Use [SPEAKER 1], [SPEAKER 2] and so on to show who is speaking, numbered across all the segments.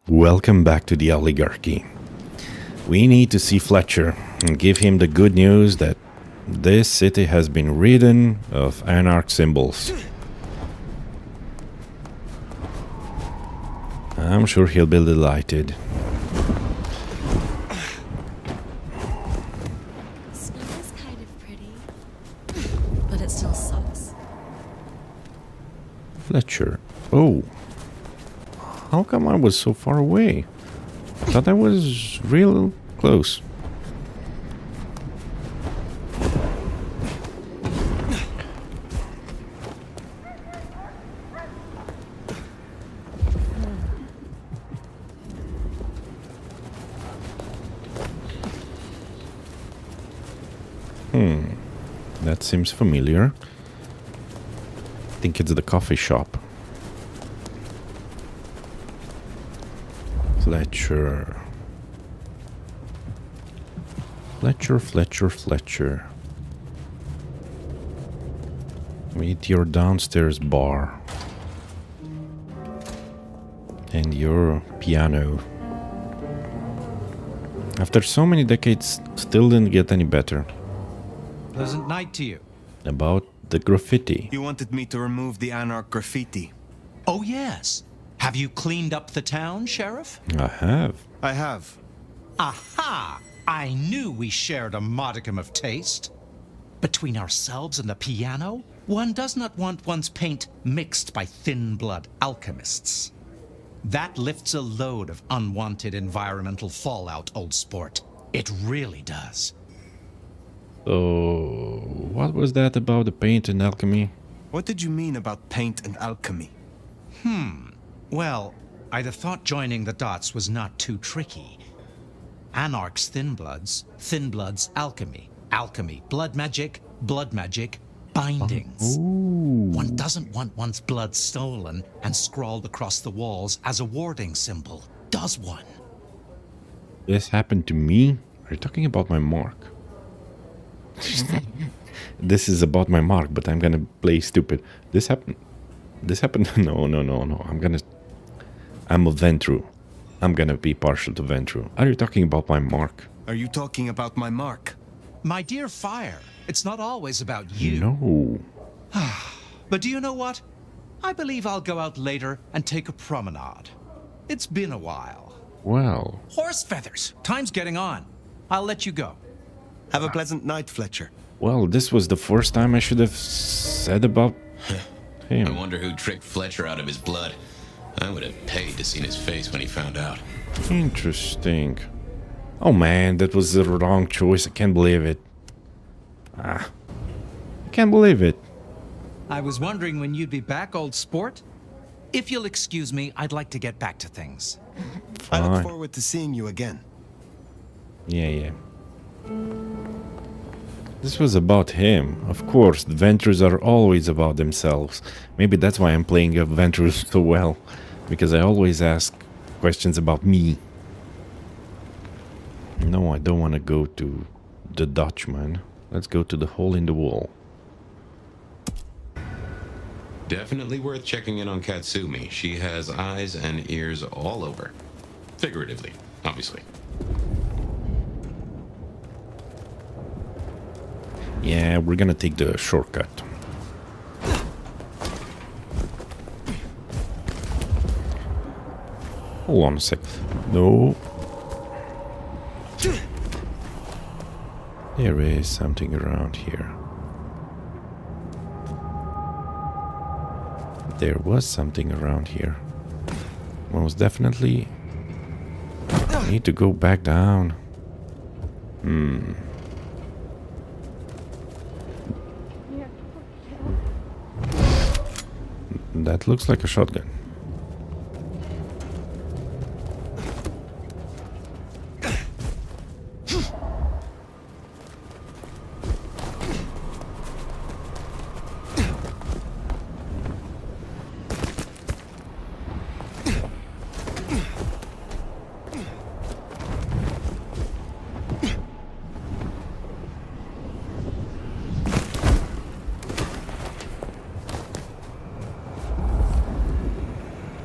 [SPEAKER 1] Welcome back to the Owlygarchy. We need to see Fletcher and give him the good news that this city has been ridden of anarch symbols. I'm sure he'll be delighted.
[SPEAKER 2] Snow is kind of pretty, but it still sucks.
[SPEAKER 1] Fletcher. Oh. How come I was so far away? I thought I was real close. That seems familiar. I think it's the coffee shop. Fletcher. Fletcher. Meet your downstairs bar. And your piano. After so many decades, still didn't get any better.
[SPEAKER 3] Pleasant night to you.
[SPEAKER 1] About the graffiti.
[SPEAKER 4] You wanted me to remove the anarch graffiti.
[SPEAKER 3] Oh, yes. Have you cleaned up the town, Sheriff?
[SPEAKER 1] I have.
[SPEAKER 4] I have.
[SPEAKER 3] Aha! I knew we shared a modicum of taste. Between ourselves and the piano, one does not want one's paint mixed by thin-blood alchemists. That lifts a load of unwanted environmental fallout, old sport. It really does.
[SPEAKER 1] So, what was that about the paint and alchemy?
[SPEAKER 4] What did you mean about paint and alchemy?
[SPEAKER 3] Well, I'd have thought joining the dots was not too tricky. Anarch's thin-bloods alchemy. Alchemy, blood magic, bindings.
[SPEAKER 1] Ooh.
[SPEAKER 3] One doesn't want one's blood stolen and scrawled across the walls as a warding symbol, does one?
[SPEAKER 1] This happened to me? Are you talking about my mark? This is about my mark, but I'm gonna play stupid. This happened. No. I'm a Ventrue. I'm gonna be partial to Ventrue. Are you talking about my mark?
[SPEAKER 4] Are you talking about my mark?
[SPEAKER 3] My dear Fire, it's not always about you.
[SPEAKER 1] No.
[SPEAKER 3] But do you know what? I believe I'll go out later and take a promenade. It's been a while.
[SPEAKER 1] Well.
[SPEAKER 3] Horse feathers. Time's getting on. I'll let you go.
[SPEAKER 4] Have a pleasant night, Fletcher.
[SPEAKER 1] Well, this was the first time I should have said about him.
[SPEAKER 5] I wonder who tricked Fletcher out of his blood. I would have paid to see his face when he found out.
[SPEAKER 1] Interesting. Oh man, that was the wrong choice. I can't believe it. I can't believe it.
[SPEAKER 3] I was wondering when you'd be back, old sport. If you'll excuse me, I'd like to get back to things.
[SPEAKER 4] I
[SPEAKER 1] Fine.
[SPEAKER 4] look forward to seeing you again.
[SPEAKER 1] Yeah. This was about him. Of course, the Ventures are always about themselves. Maybe that's why I'm playing Ventures so well. Because I always ask questions about me. No, I don't want to go to the Dutchman. Let's go to the hole in the wall.
[SPEAKER 5] Definitely worth checking in on Katsumi. She has eyes and ears all over. Figuratively, obviously.
[SPEAKER 1] Yeah, we're gonna take the shortcut. Hold on a sec. No. There is something around here. There was something around here. Most definitely. I need to go back down. That looks like a shotgun.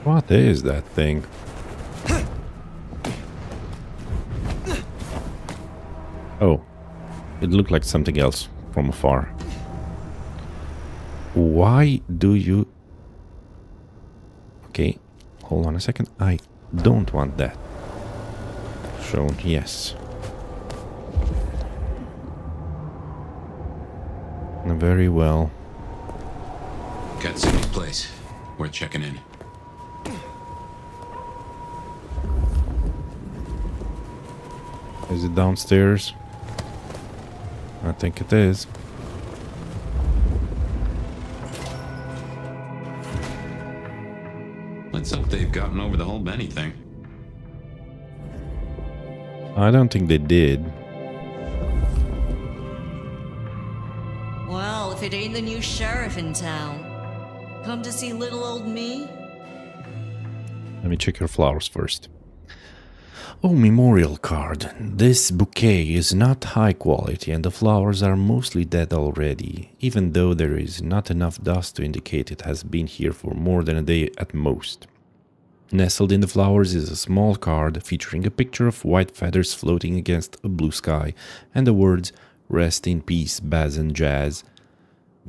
[SPEAKER 1] What is that thing? Oh, it looked like something else from afar. Why do you... Okay, hold on a second. I don't want that. Shown, yes. Very well.
[SPEAKER 5] Katsumi's place. Worth checking in.
[SPEAKER 1] Is it downstairs? I think it is.
[SPEAKER 5] Let's hope they've gotten over the whole Benny thing.
[SPEAKER 1] I don't think they did.
[SPEAKER 2] Well, if it ain't the new sheriff in town. Come to see little old me?
[SPEAKER 1] Let me check your flowers first. Oh, memorial card. This bouquet is not high quality and the flowers are mostly dead already, even though there is not enough dust to indicate it has been here for more than a day at most. Nestled in the flowers is a small card featuring a picture of white feathers floating against a blue sky and the words, "Rest in peace, Baz and Jazz.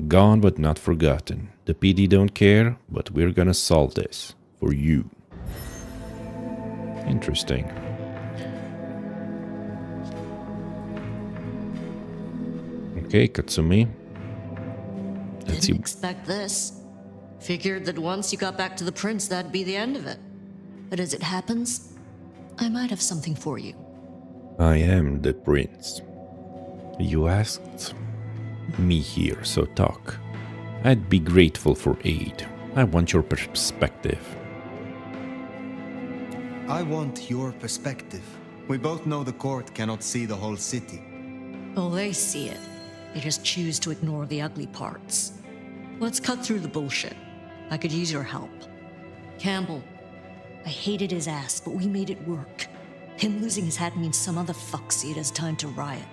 [SPEAKER 1] Gone but not forgotten. The PD don't care, but we're gonna solve this. For you." Interesting. Okay, Katsumi. Let's see.
[SPEAKER 2] Didn't expect this. Figured that once you got back to the prince, that'd be the end of it. But as it happens, I might have something for you.
[SPEAKER 1] I am the prince. You asked me here, so talk. I'd be grateful for aid. I want your perspective.
[SPEAKER 4] I want your perspective. We both know the court cannot see the whole city.
[SPEAKER 2] Oh, they see it. They just choose to ignore the ugly parts. Let's cut through the bullshit. I could use your help. Campbell. I hated his ass, but we made it work. Him losing his hat means some other fuck see it as time to riot.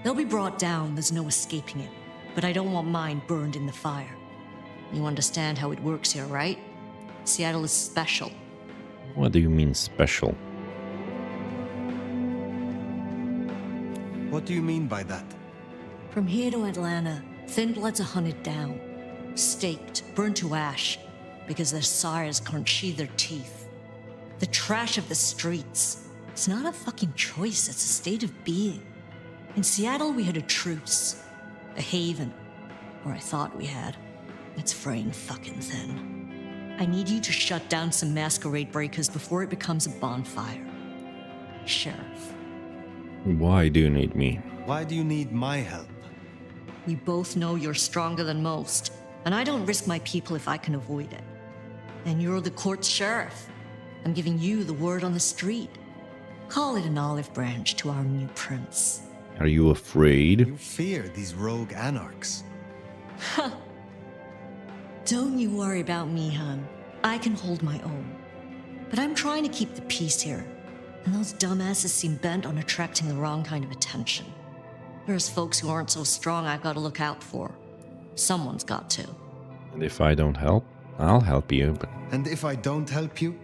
[SPEAKER 2] They'll be brought down, there's no escaping it. But I don't want mine burned in the fire. You understand how it works here, right? Seattle is special.
[SPEAKER 1] What do you mean special?
[SPEAKER 4] What do you mean by that?
[SPEAKER 2] From here to Atlanta, thin bloods are hunted down, staked, burned to ash, because their sires can't sheathe their teeth. The trash of the streets. It's not a fucking choice, it's a state of being. In Seattle, we had a truce. A haven. Or I thought we had. It's fraying fucking thin. I need you to shut down some masquerade breakers before it becomes a bonfire. Sheriff.
[SPEAKER 1] Why do you need me?
[SPEAKER 4] Why do you need my help?
[SPEAKER 2] We both know you're stronger than most, and I don't risk my people if I can avoid it. And you're the court's sheriff. I'm giving you the word on the street. Call it an olive branch to our new prince.
[SPEAKER 1] Are you afraid?
[SPEAKER 4] You fear these rogue anarchs.
[SPEAKER 2] Don't you worry about me, hon. I can hold my own. But I'm trying to keep the peace here, and those dumbasses seem bent on attracting the wrong kind of attention. There's folks who aren't so strong I've got to look out for. Someone's got to.
[SPEAKER 1] And if I don't help, I'll help you, but...
[SPEAKER 4] And if I don't help you?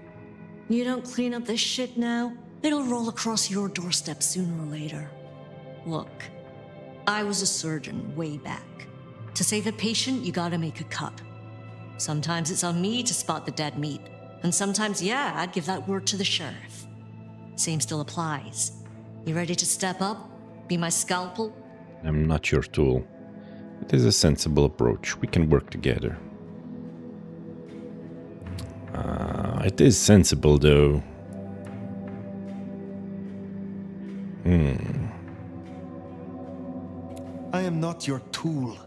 [SPEAKER 2] You don't clean up this shit now, it'll roll across your doorstep sooner or later. Look, I was a surgeon way back. To save a patient, you gotta make a cut. Sometimes it's on me to spot the dead meat, and sometimes, yeah, I'd give that word to the sheriff. Same still applies. You ready to step up? Be my scalpel?
[SPEAKER 1] I'm not your tool. It is a sensible approach. We can work together. It is sensible, though.
[SPEAKER 4] I am not your tool.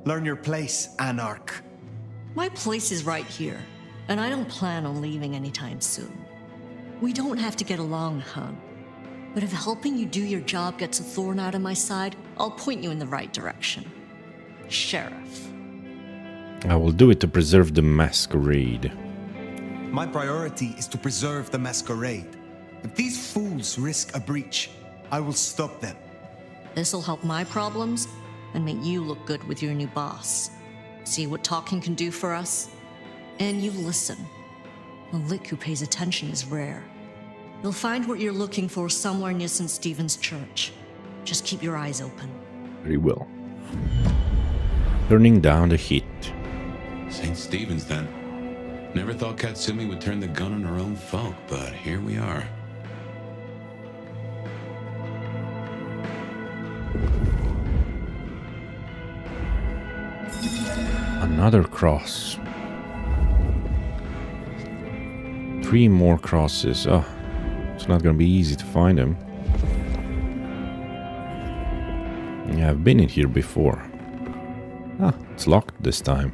[SPEAKER 4] Learn your place, anarch.
[SPEAKER 2] My place is right here, and I don't plan on leaving anytime soon. We don't have to get along, hon. But if helping you do your job gets a thorn out of my side, I'll point you in the right direction. Sheriff.
[SPEAKER 1] I will do it to preserve the masquerade.
[SPEAKER 4] My priority is to preserve the masquerade. If these fools risk a breach, I will stop them.
[SPEAKER 2] This'll help my problems and make you look good with your new boss. See what talking can do for us? And you listen. A lick who pays attention is rare. You'll find what you're looking for somewhere near St. Stephen's Church. Just keep your eyes open.
[SPEAKER 1] Very well. Turning down the heat.
[SPEAKER 5] St. Stephen's then. Never thought Katsumi would turn the gun on her own folk, but here we are.
[SPEAKER 1] Another cross. 3 more crosses. Oh, it's not gonna be easy to find them. Yeah, I've been in here before. Ah, it's locked this time.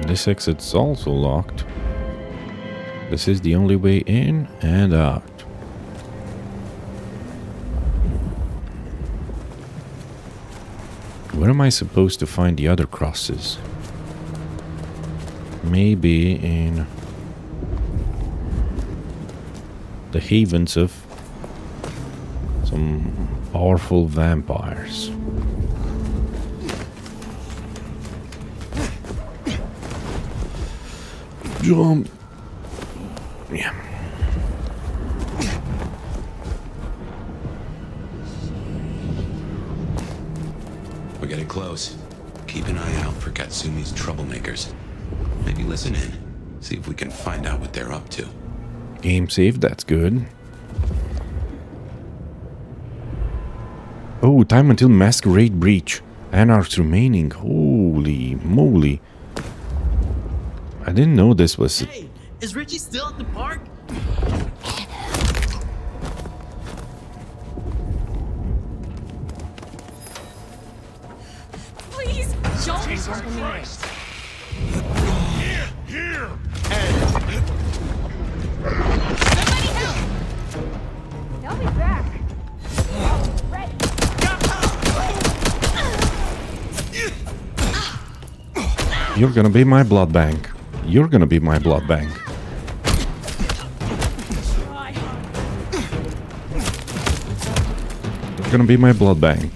[SPEAKER 1] This exit's also locked. This is the only way in and out. Where am I supposed to find the other crosses? Maybe in the havens of some powerful vampires. Jump! Yeah.
[SPEAKER 5] We're getting close. Keep an eye out for Katsumi's troublemakers. Maybe listen in. See if we can find out what they're up to.
[SPEAKER 1] Game saved, that's good. Oh, time until Masquerade breach. Anarchs remaining. Holy moly. I didn't know this was...
[SPEAKER 6] Hey, is Richie still at the park?
[SPEAKER 7] Please, don't. Jesus Christ!
[SPEAKER 6] Here!
[SPEAKER 7] Somebody help! They'll be back. Ready.
[SPEAKER 1] You're gonna be my blood bank. You're gonna be my blood bank. You're gonna be my blood bank.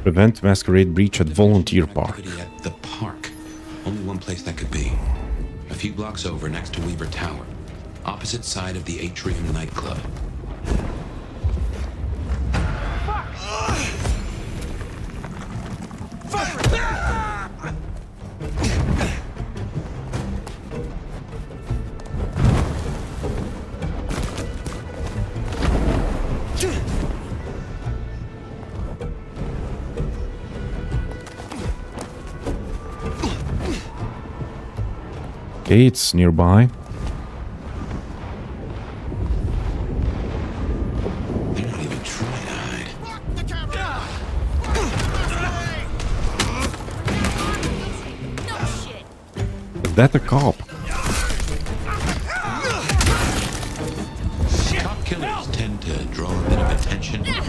[SPEAKER 1] Prevent Masquerade breach at Volunteer Park.
[SPEAKER 5] Activity at the park. Only one place that could be. A few blocks over next to Weaver Tower. Opposite side of the Atrium nightclub.
[SPEAKER 1] Okay, it's nearby.
[SPEAKER 5] They're not even trying to hide.
[SPEAKER 7] No shit.
[SPEAKER 1] Is that a cop?
[SPEAKER 5] Cop killers tend to draw a bit of attention.
[SPEAKER 7] I'm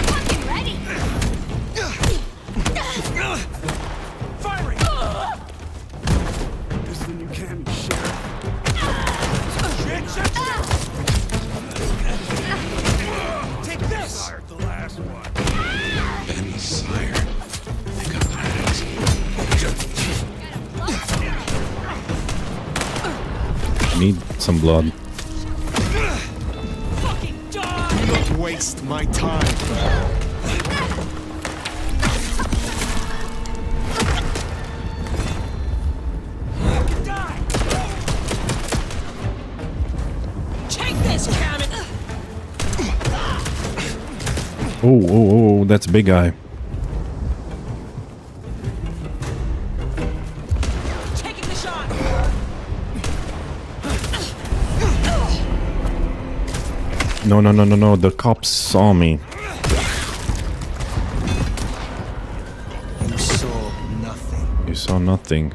[SPEAKER 7] fucking ready.
[SPEAKER 6] Firing! This is the new candy, Sheriff. Take this! Fired the last one.
[SPEAKER 5] Benny Sire. They got bags.
[SPEAKER 1] Need some blood.
[SPEAKER 7] Fucking dog.
[SPEAKER 4] Don't waste my time.
[SPEAKER 7] Take this, damn it.
[SPEAKER 1] Oh, that's a big guy.
[SPEAKER 7] Taking the shot.
[SPEAKER 1] No, the cops saw me.
[SPEAKER 4] You saw nothing.
[SPEAKER 1] You saw nothing.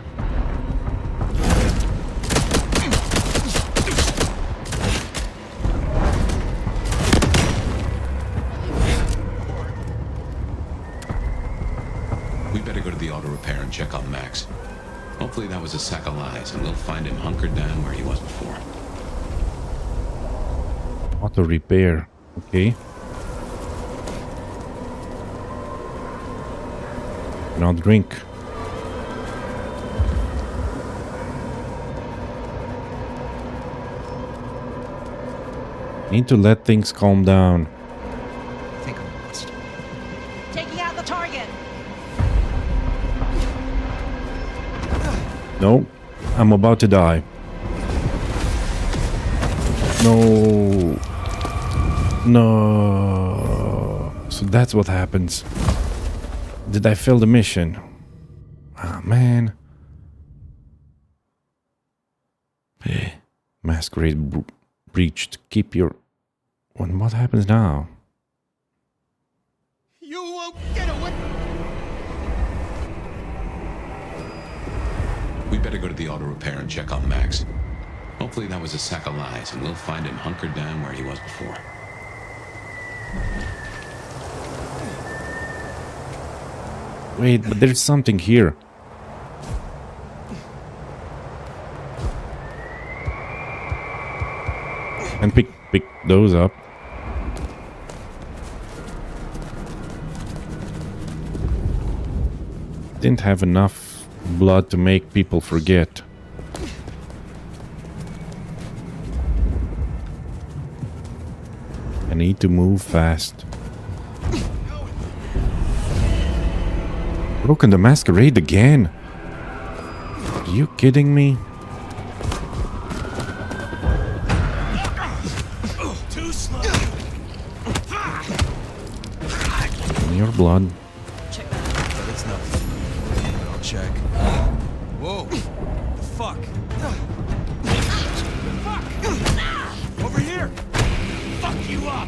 [SPEAKER 5] We better go to the auto repair and check on Max. Hopefully that was a sack of lies, and we'll find him hunkered down where he was before.
[SPEAKER 1] Auto repair. Okay. Now drink. Need to let things calm down.
[SPEAKER 6] I think I'm lost.
[SPEAKER 7] Taking out the target.
[SPEAKER 1] No, I'm about to die. No. No. So that's what happens. Did I fail the mission? Ah, man. Eh, Masquerade breached. Keep your... What happens now?
[SPEAKER 6] You won't get away.
[SPEAKER 5] We better go to the auto repair and check on Max. Hopefully that was a sack of lies, and we'll find him hunkered down where he was before.
[SPEAKER 1] Wait, but there's something here. And pick those up. Didn't have enough blood to make people forget. I need to move fast. Broken the Masquerade again? Are you kidding me?
[SPEAKER 6] Too slow.
[SPEAKER 1] Give me your blood.
[SPEAKER 6] But it's nothing. But I'll check. Whoa. The fuck? Fuck! Over here! Fuck you up!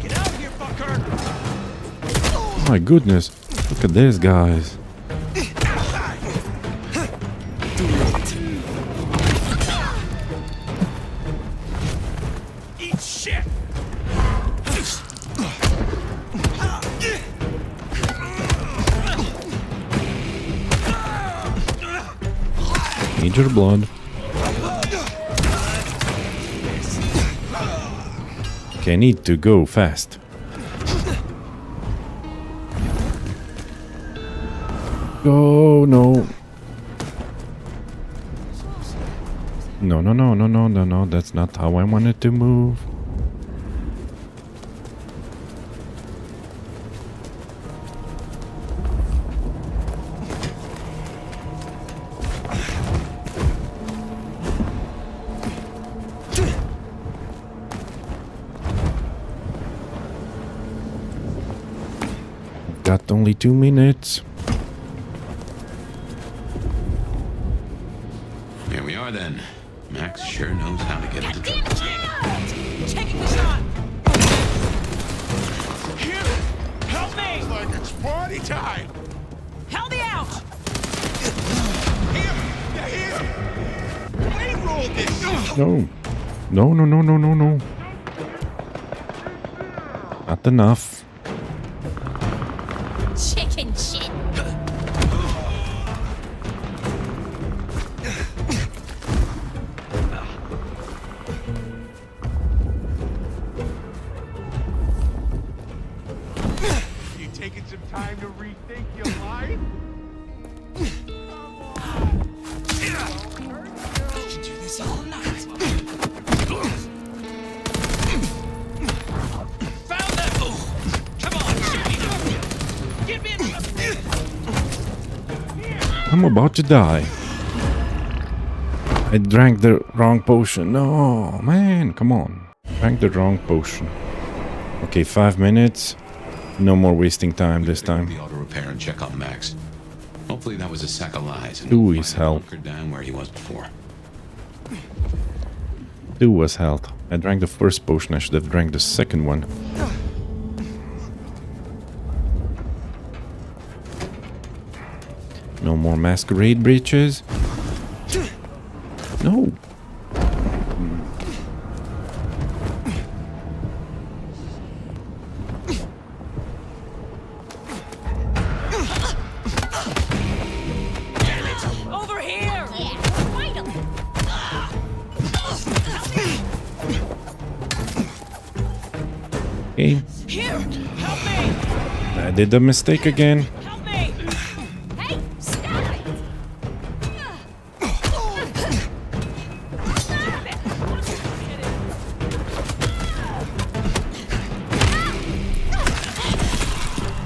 [SPEAKER 6] Get out of here, fucker!
[SPEAKER 1] My goodness. Look at this, guys.
[SPEAKER 6] Eat shit!
[SPEAKER 1] Need your blood. Okay, I need to go fast. Oh no. No, that's not how I wanted to move. Got only 2 minutes.
[SPEAKER 5] Here we are then. Max sure knows how to get into trouble.
[SPEAKER 7] Taking the shot.
[SPEAKER 6] Here! Help me! Like it's party time!
[SPEAKER 7] Help me out.
[SPEAKER 6] Here! Yeah, here! We rolled this!
[SPEAKER 1] No. No. Not enough.
[SPEAKER 7] Chicken shit.
[SPEAKER 6] You taking some time to rethink your life? I can do this all night. Found them! Come on, shoot me! Get me in
[SPEAKER 1] I'm about to die. I drank the wrong potion. No, man, come on. Drank the wrong potion. Okay, 5 minutes. No more wasting time this
[SPEAKER 5] Better go to
[SPEAKER 1] time.
[SPEAKER 5] the auto repair and check on Max. Hopefully that was a sack of lies, and
[SPEAKER 1] Two
[SPEAKER 5] we'll
[SPEAKER 1] is
[SPEAKER 5] find him
[SPEAKER 1] hell.
[SPEAKER 5] hunkered down where he was before.
[SPEAKER 1] 2 was health. I drank the first potion. I should have drank the second one. No more Masquerade breaches. No. Okay,
[SPEAKER 7] Here, help me!
[SPEAKER 1] I did a mistake again.
[SPEAKER 7] Help me! Hey, stop it!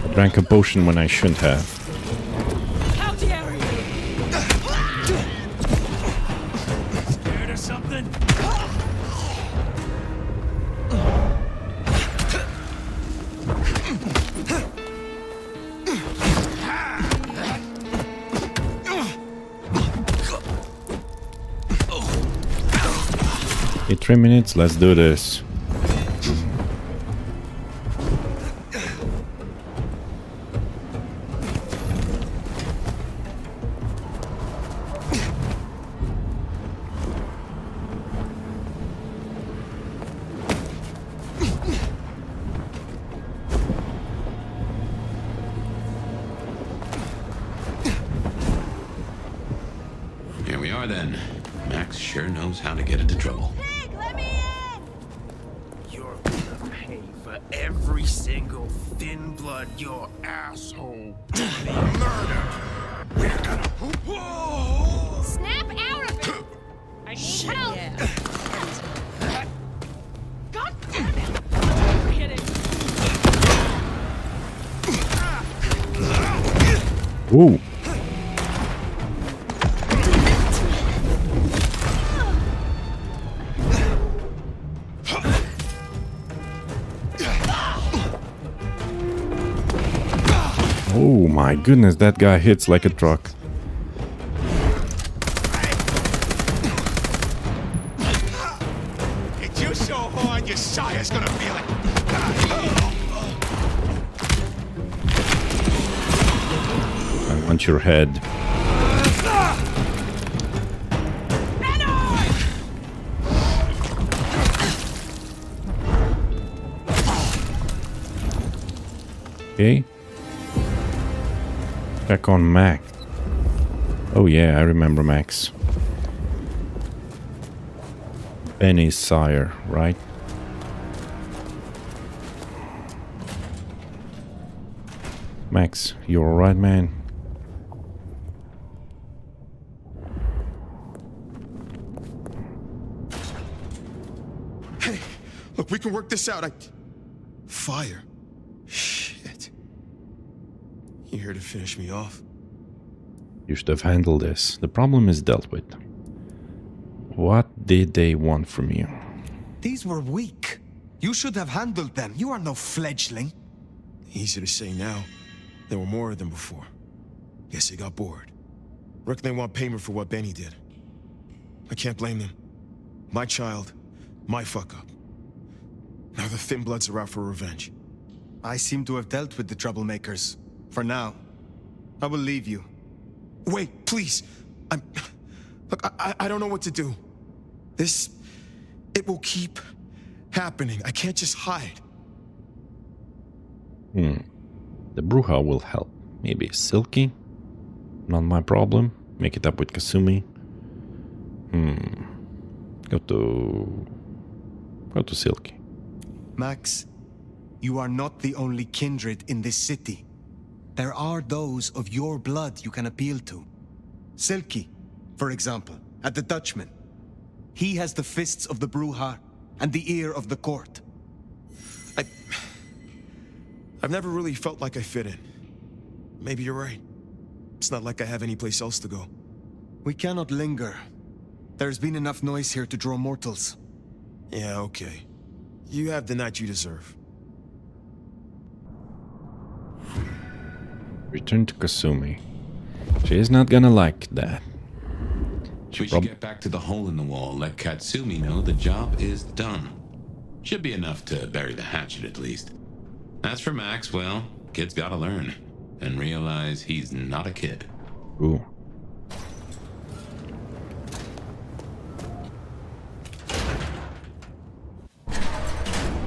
[SPEAKER 1] I drank a potion when I shouldn't have.
[SPEAKER 7] How dare you!
[SPEAKER 6] Scared or something?
[SPEAKER 1] Okay, 3 minutes, let's do this.
[SPEAKER 5] Here we are then. Max sure knows how to get into trouble.
[SPEAKER 7] Pig, let me in!
[SPEAKER 6] You're gonna pay for every single thin blood your asshole murder. We're gonna. Whoa!
[SPEAKER 7] Snap out of it! I need help! Yeah. God damn it! Hit it!
[SPEAKER 1] Ooh. Oh my goodness, that guy hits like a truck.
[SPEAKER 6] Hit you so hard, your sire's gonna feel it.
[SPEAKER 1] I want your head. Okay. Check on Max. Oh yeah, I remember Max. Benny's sire, right? Max, you alright, man?
[SPEAKER 4] Hey, look, we can work this out. Fire. Shit. You here to finish me off?
[SPEAKER 1] You should have handled this. The problem is dealt with. What did they want from you?
[SPEAKER 4] These were weak. You should have handled them. You are no fledgling. Easy to say now. There were more of them before. Guess they got bored. Reckon they want payment for what Benny did. I can't blame them. My child, my fuck up. Now the Thin Bloods are out for revenge.
[SPEAKER 8] I seem to have dealt with the troublemakers. For now. I will leave you.
[SPEAKER 4] Wait, please. Look, I don't know what to do. This... it will keep happening. I can't just hide.
[SPEAKER 1] The Bruja will help. Maybe Silky? Not my problem. Make it up with Kasumi. Go to Silky.
[SPEAKER 8] Max, you are not the only kindred in this city. There are those of your blood you can appeal to. Silky, for example, at the Dutchman. He has the fists of the Bruja and the ear of the court.
[SPEAKER 4] I've never really felt like I fit in. Maybe you're right. It's not like I have any place else to go.
[SPEAKER 8] We cannot linger. There's been enough noise here to draw mortals.
[SPEAKER 4] Yeah, okay. You have the night you deserve.
[SPEAKER 1] Return to Kasumi. She is not gonna like that.
[SPEAKER 5] We should get back to the hole in the wall, let Katsumi know the job is done. Should be enough to bury the hatchet at least. As for Max, well, kid's gotta learn. And realize he's not a kid.
[SPEAKER 1] Ooh.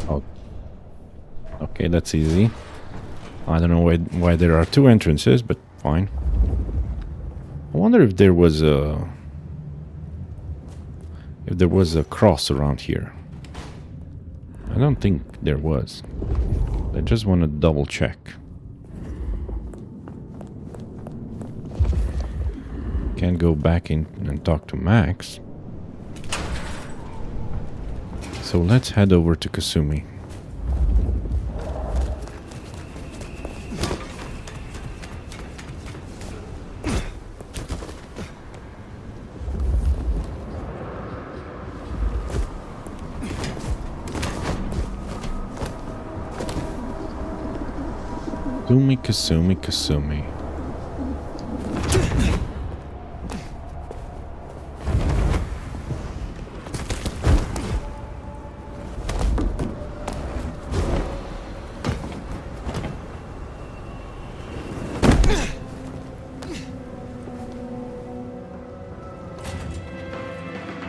[SPEAKER 1] Oh. Okay, that's easy. I don't know why there are two entrances, but fine. I wonder if there was a... if there was a cross around here. I don't think there was. I just want to double check. Can't go back in and talk to Max. So let's head over to Kasumi. Kasumi.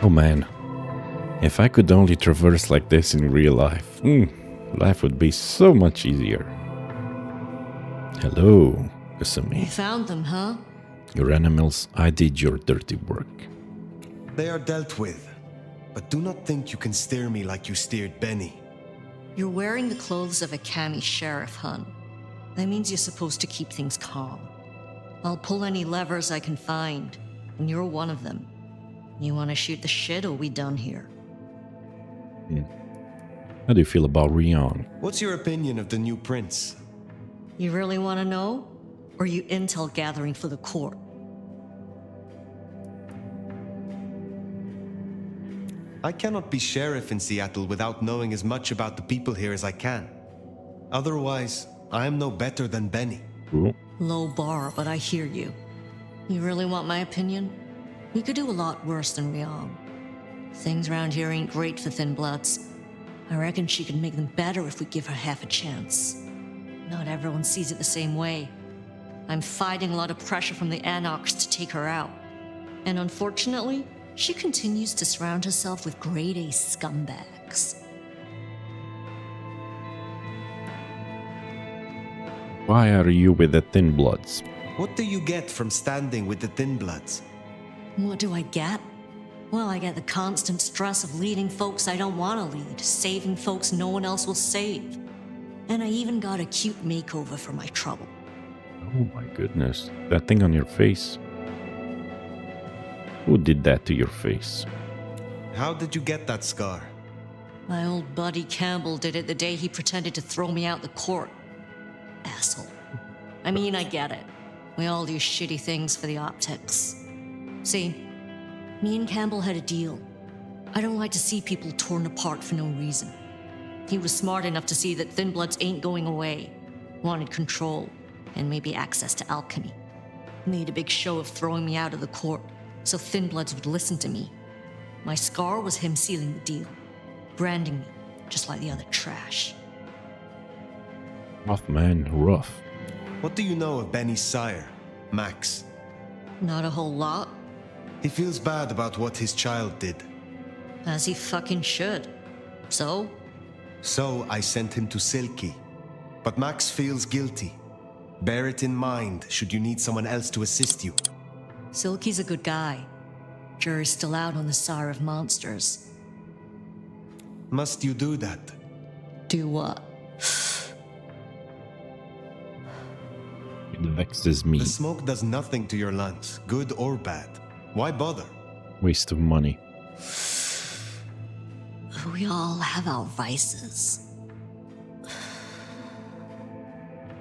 [SPEAKER 1] Oh man, if I could only traverse like this in real life, life would be so much easier. Hello, Kasumi.
[SPEAKER 2] You found them, huh?
[SPEAKER 1] Your animals, I did your dirty work.
[SPEAKER 8] They are dealt with. But do not think you can steer me like you steered Benny.
[SPEAKER 2] You're wearing the clothes of a canny sheriff, hun. That means you're supposed to keep things calm. I'll pull any levers I can find, and you're one of them. You want to shoot the shit, or we done here?
[SPEAKER 1] How do you feel about Rion?
[SPEAKER 8] What's your opinion of the new prince?
[SPEAKER 2] You really want to know? Or you intel gathering for the court?
[SPEAKER 8] I cannot be sheriff in Seattle without knowing as much about the people here as I can. Otherwise, I am no better than Benny.
[SPEAKER 1] Cool.
[SPEAKER 2] Low bar, but I hear you. You really want my opinion? We could do a lot worse than Rion. Things around here ain't great for thin bloods. I reckon she could make them better if we give her half a chance. Not everyone sees it the same way. I'm fighting a lot of pressure from the Anarchs to take her out. And unfortunately, she continues to surround herself with grade A scumbags.
[SPEAKER 1] Why are you with the Thin Bloods?
[SPEAKER 8] What do you get from standing with the Thin Bloods?
[SPEAKER 2] What do I get? Well, I get the constant stress of leading folks I don't want to lead, saving folks no one else will save. And I even got a cute makeover for my trouble.
[SPEAKER 1] Oh my goodness. That thing on your face. Who did that to your face?
[SPEAKER 8] How did you get that scar?
[SPEAKER 2] My old buddy Campbell did it the day he pretended to throw me out the court. Asshole. I mean, I get it. We all do shitty things for the optics. See, me and Campbell had a deal. I don't like to see people torn apart for no reason. He was smart enough to see that Thin Bloods ain't going away. Wanted control, and maybe access to alchemy. Made a big show of throwing me out of the court, so Thin Bloods would listen to me. My scar was him sealing the deal, branding me, just like the other trash.
[SPEAKER 1] Rough, man, rough.
[SPEAKER 8] What do you know of Benny's sire, Max?
[SPEAKER 2] Not a whole lot,
[SPEAKER 8] He feels bad about what his child did.
[SPEAKER 2] as he fucking should. So,
[SPEAKER 8] So I sent him to Silky. But Max feels guilty. Bear it in mind should you need someone else to assist you.
[SPEAKER 2] Silky's a good guy. Jury's still out on the sire of monsters.
[SPEAKER 8] Must you do that?
[SPEAKER 2] Do what?
[SPEAKER 1] It vexes me.
[SPEAKER 8] The smoke does nothing to your lungs, good or bad. Why bother?
[SPEAKER 1] Waste of money.
[SPEAKER 2] We all have our vices.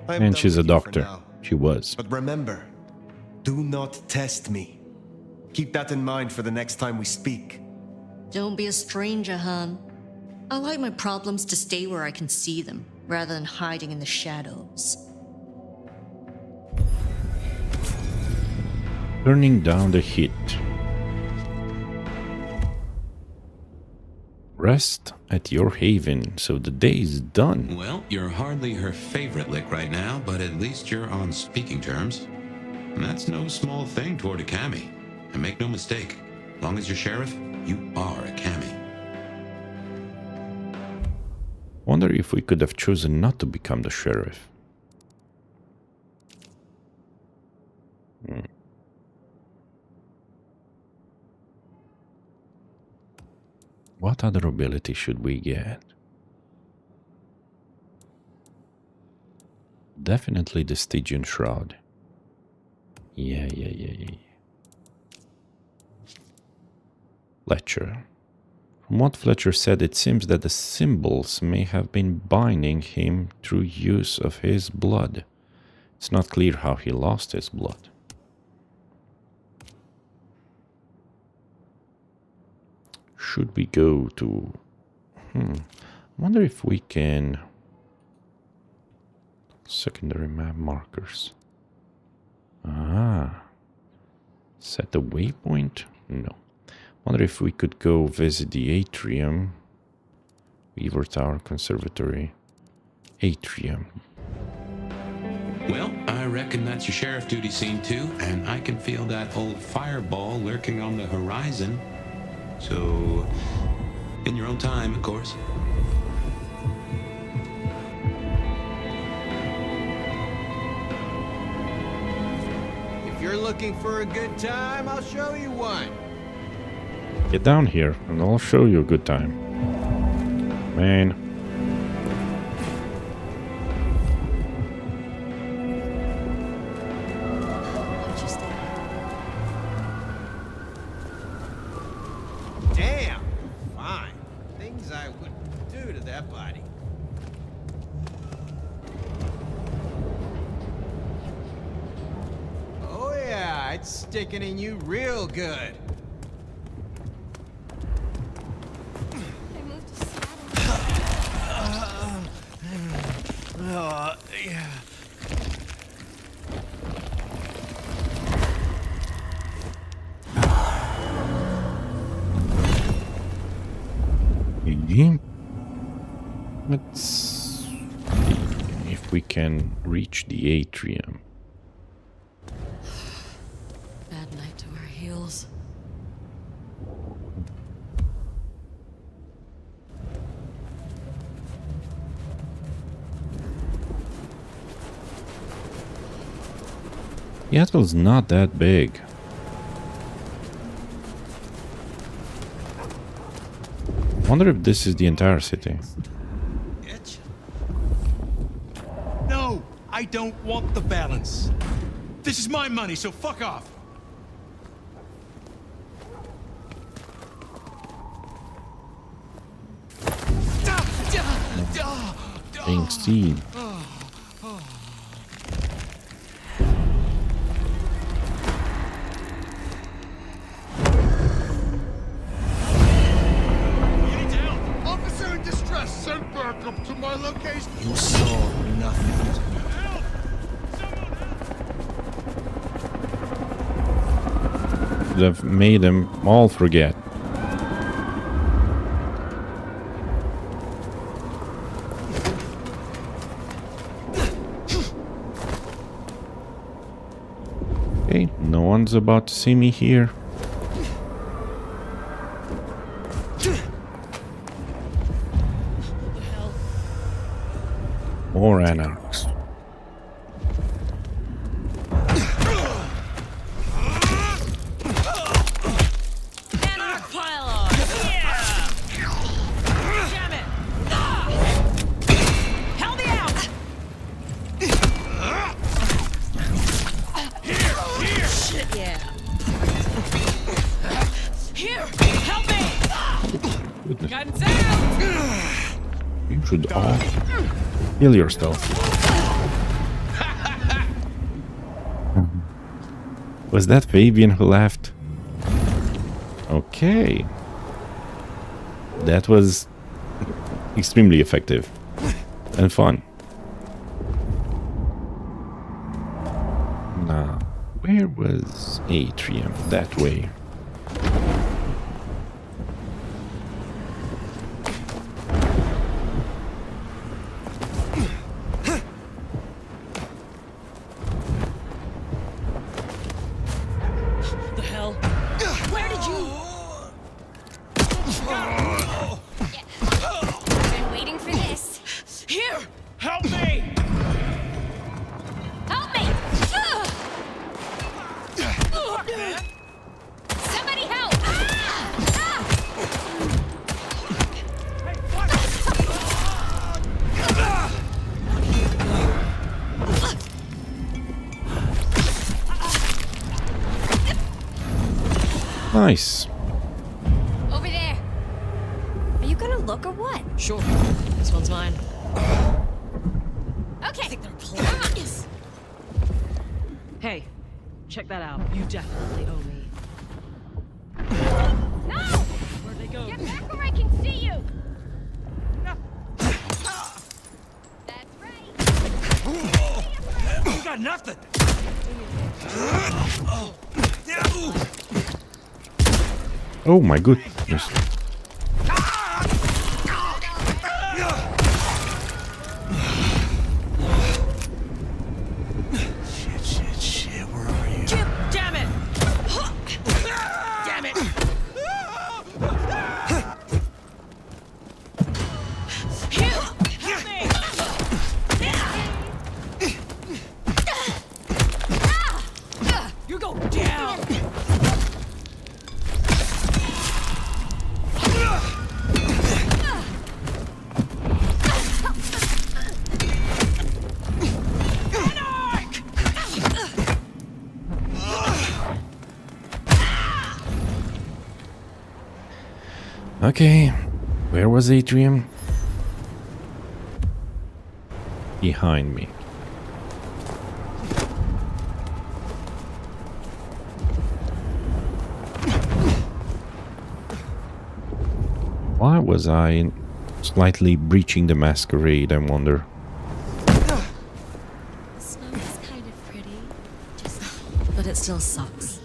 [SPEAKER 8] I'm
[SPEAKER 1] And
[SPEAKER 8] done
[SPEAKER 1] she's a
[SPEAKER 8] with you for
[SPEAKER 1] doctor.
[SPEAKER 8] now.
[SPEAKER 1] She was.
[SPEAKER 8] But remember, do not test me. Keep that in mind for the next time we speak.
[SPEAKER 2] Don't be a stranger, hon. I like my problems to stay where I can see them, rather than hiding in the shadows.
[SPEAKER 1] Turning down the heat. Rest at your haven, so the day is done.
[SPEAKER 5] Well, you're hardly her favorite lick right now, but at least you're on speaking terms. And that's no small thing toward a Cammy. And make no mistake, as long as you're sheriff, you are a Cammy.
[SPEAKER 1] Wonder if we could have chosen not to become the sheriff. What other ability should we get? Definitely the Stygian Shroud. Yeah. Fletcher. From what Fletcher said, it seems that the symbols may have been binding him through use of his blood. It's not clear how he lost his blood. Should we go to... I wonder if we can... Secondary map markers. Set a waypoint? No. Wonder if we could go visit the atrium. Weaver Tower Conservatory. Atrium.
[SPEAKER 5] Well, I reckon that's your sheriff duty scene too, and I can feel that old fireball lurking on the horizon. So, in your own time, of course.
[SPEAKER 6] If you're looking for a good time, I'll show you one.
[SPEAKER 1] Get down here and I'll show you a good time. Man.
[SPEAKER 6] Damn, fine. Things I wouldn't do to that body. Oh yeah, it's sticking in you real good. Yeah.
[SPEAKER 1] Let's see if we can reach the atrium.
[SPEAKER 2] Bad night to our heels.
[SPEAKER 1] Seattle's not that big. Wonder if this is the entire city.
[SPEAKER 6] No, I don't want the balance. This is my money, so fuck off.
[SPEAKER 1] Being seen.
[SPEAKER 8] You saw nothing.
[SPEAKER 1] They've made them all forget. Okay, no one's about to see me here. More anarchs.
[SPEAKER 7] Anarch pile-on! Yeah! Damn it! Help me out! Here! Shit, yeah. Here! Help me!
[SPEAKER 1] Goodness.
[SPEAKER 7] Guns out!
[SPEAKER 1] You should all heal yourself. Was that Fabian who laughed? Okay. That was extremely effective and fun. Now, where was Atrium? That way.
[SPEAKER 7] The hell? Where did you...
[SPEAKER 9] Been waiting for this.
[SPEAKER 7] Here! Help me!
[SPEAKER 9] Help me!
[SPEAKER 7] Fuck, man!
[SPEAKER 1] Nice.
[SPEAKER 9] Over there. Are you gonna look or what?
[SPEAKER 2] Sure. This one's mine.
[SPEAKER 9] Okay.
[SPEAKER 2] They're playing. Hey, check that out. You definitely owe me.
[SPEAKER 9] No!
[SPEAKER 2] Where'd they go?
[SPEAKER 9] Get back where I can see you! That's right.
[SPEAKER 6] You got nothing.
[SPEAKER 1] Oh my goodness.
[SPEAKER 6] Shit, where are you?
[SPEAKER 2] Chip, damn it! Damn it! Help me! You go down!
[SPEAKER 1] Okay, where was Atrium? Behind me. Why was I slightly breaching the Masquerade, I wonder?
[SPEAKER 2] The snow is kind of pretty. But it still sucks.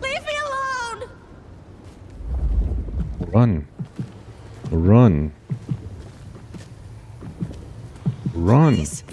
[SPEAKER 9] Leave me alone!
[SPEAKER 1] Run. Run. Run.
[SPEAKER 9] Please!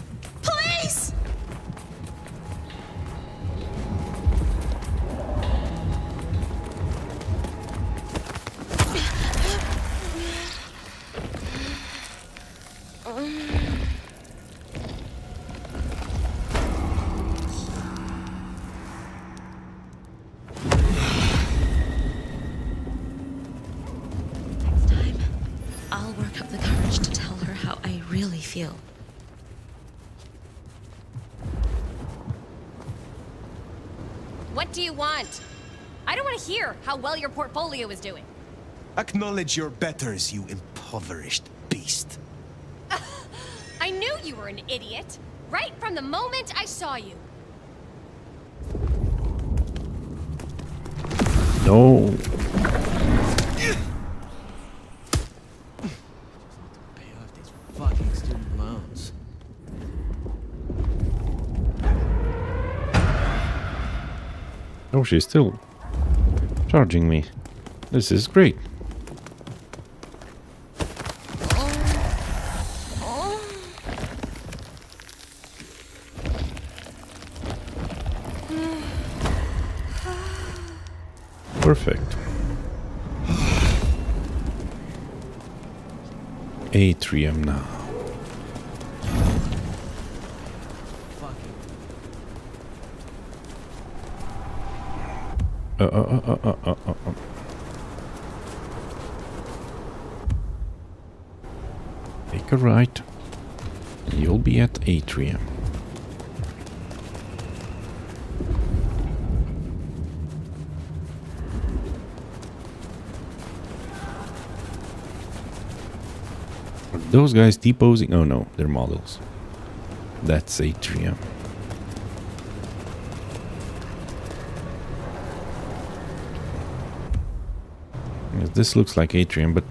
[SPEAKER 2] Next time, I'll work up the courage to tell her how I really feel.
[SPEAKER 9] What do you want? I don't want to hear how well your portfolio is doing.
[SPEAKER 8] Acknowledge your betters, you impoverished beast.
[SPEAKER 9] I knew you were an idiot, right from the moment I saw you.
[SPEAKER 1] No.
[SPEAKER 6] Pay off these fucking student loans.
[SPEAKER 1] Oh, she's still charging me. This is great. Perfect. Atrium now. Take a right. And you'll be at Atrium. Are those guys deposing? Oh no, they're models. That's Atrium. Yes, this looks like Atrium, but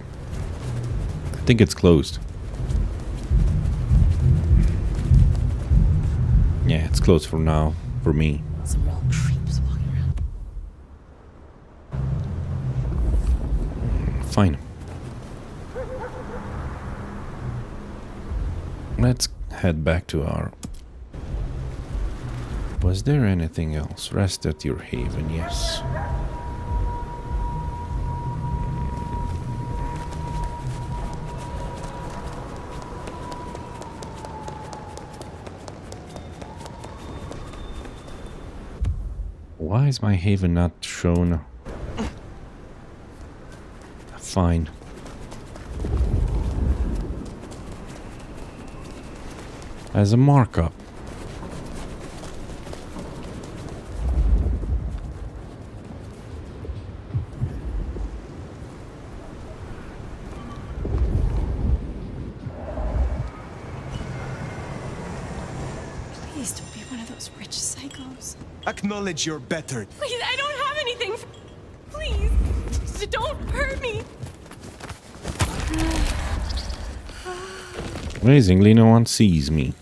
[SPEAKER 1] I think it's closed. Yeah, it's closed for now, for me.
[SPEAKER 2] Some real creeps walking around.
[SPEAKER 1] Fine. Let's head back to our... Was there anything else? Rest at your haven, yes. Why is my haven not shown? Fine. As a markup.
[SPEAKER 7] one of those rich psychos.
[SPEAKER 8] Acknowledge you're better.
[SPEAKER 7] Please, I don't have anything. Please, don't hurt me.
[SPEAKER 1] Amazingly, no one sees me.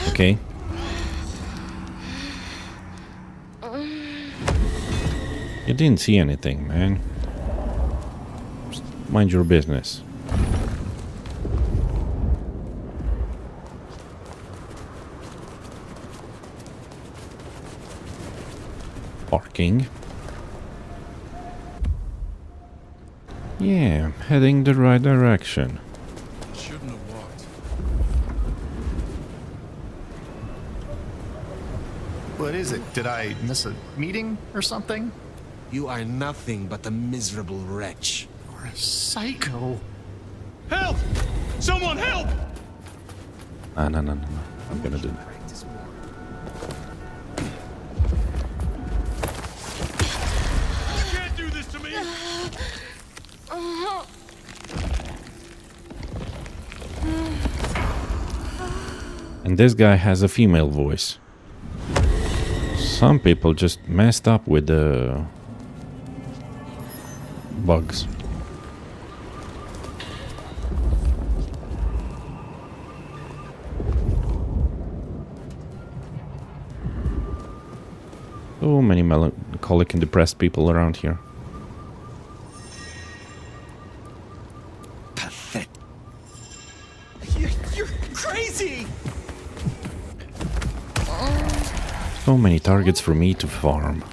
[SPEAKER 1] Okay. You didn't see anything, man. Just mind your business. Parking. Yeah, heading the right direction.
[SPEAKER 4] Shouldn't have walked.
[SPEAKER 10] What is it? Did I miss a meeting or something?
[SPEAKER 8] You are nothing but a miserable wretch.
[SPEAKER 10] Or a psycho?
[SPEAKER 4] Help! Someone help!
[SPEAKER 1] No. I'm gonna do that.
[SPEAKER 4] You can't do this to me!
[SPEAKER 1] And this guy has a female voice. Some people just messed up with the bugs. So many melancholic and depressed people around here.
[SPEAKER 8] Pathetic.
[SPEAKER 10] You're crazy!
[SPEAKER 1] So many targets for me to farm.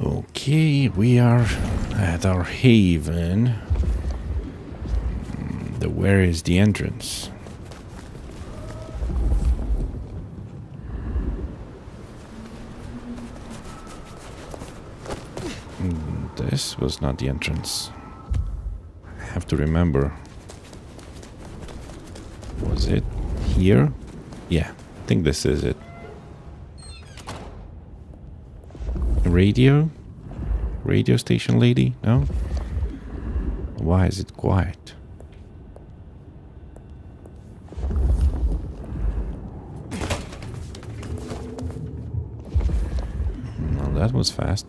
[SPEAKER 1] Okay, we are at our haven. Where is the entrance? This was not the entrance. I have to remember. Was it here? Yeah, I think this is it. Radio? Radio station lady? No? Why is it quiet? Well, that was fast.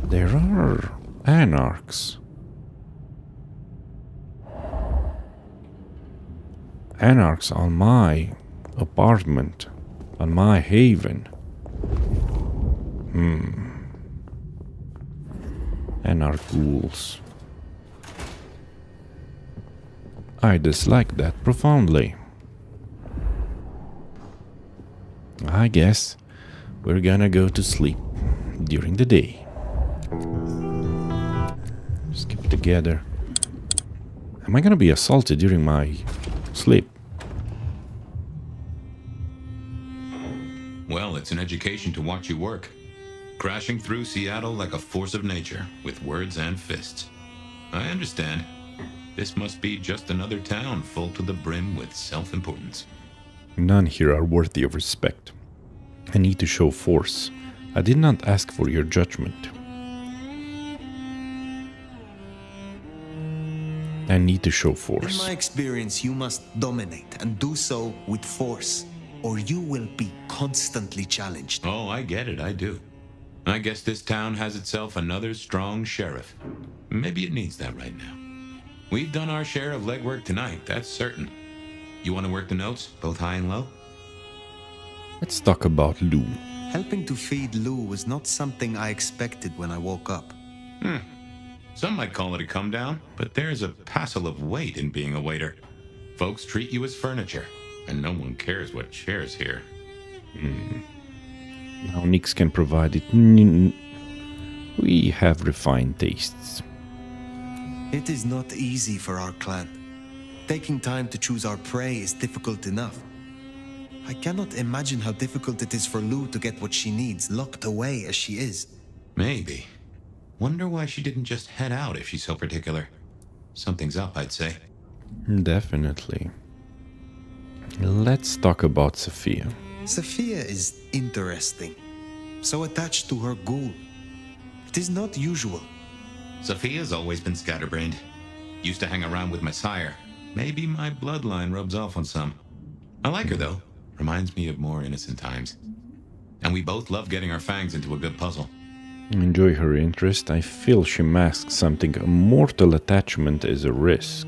[SPEAKER 1] There are anarchs. Anarchs on my apartment, on my haven. Anarch ghouls. I dislike that profoundly. I guess we're gonna go to sleep during the day. Skip together. Am I gonna be assaulted during my sleep?
[SPEAKER 5] Well, it's an education to watch you work. Crashing through Seattle like a force of nature, with words and fists. I understand. This must be just another town full to the brim with self-importance.
[SPEAKER 1] None here are worthy of respect. I need to show force. I did not ask for your judgment. I need to show
[SPEAKER 8] In
[SPEAKER 1] force.
[SPEAKER 8] my experience, you must dominate and do so with force, or you will be constantly challenged.
[SPEAKER 5] Oh, I get it, I do. I guess this town has itself another strong sheriff. Maybe it needs that right now. We've done our share of legwork tonight, that's certain. You want to work the notes, both high and low?
[SPEAKER 1] Let's talk about Lou.
[SPEAKER 8] Helping to feed Lou was not something I expected when I woke up.
[SPEAKER 5] Some might call it a come down, but there's a passel of weight in being a waiter. Folks treat you as furniture, and no one cares what shares here.
[SPEAKER 1] Now Nix can provide it. We have refined tastes.
[SPEAKER 8] It is not easy for our clan. Taking time to choose our prey is difficult enough. I cannot imagine how difficult it is for Lou to get what she needs, locked away as she is.
[SPEAKER 5] Maybe. Wonder why she didn't just head out if she's so particular. Something's up, I'd say.
[SPEAKER 1] Definitely. Let's talk about Sophia.
[SPEAKER 8] Sophia is interesting. So attached to her ghoul. It is not usual.
[SPEAKER 5] Sophia's always been scatterbrained. Used to hang around with my sire. Maybe my bloodline rubs off on some. I like her, though. Reminds me of more innocent times. And we both love getting our fangs into a good puzzle.
[SPEAKER 1] Enjoy her interest. I feel she masks something. A mortal attachment is a risk.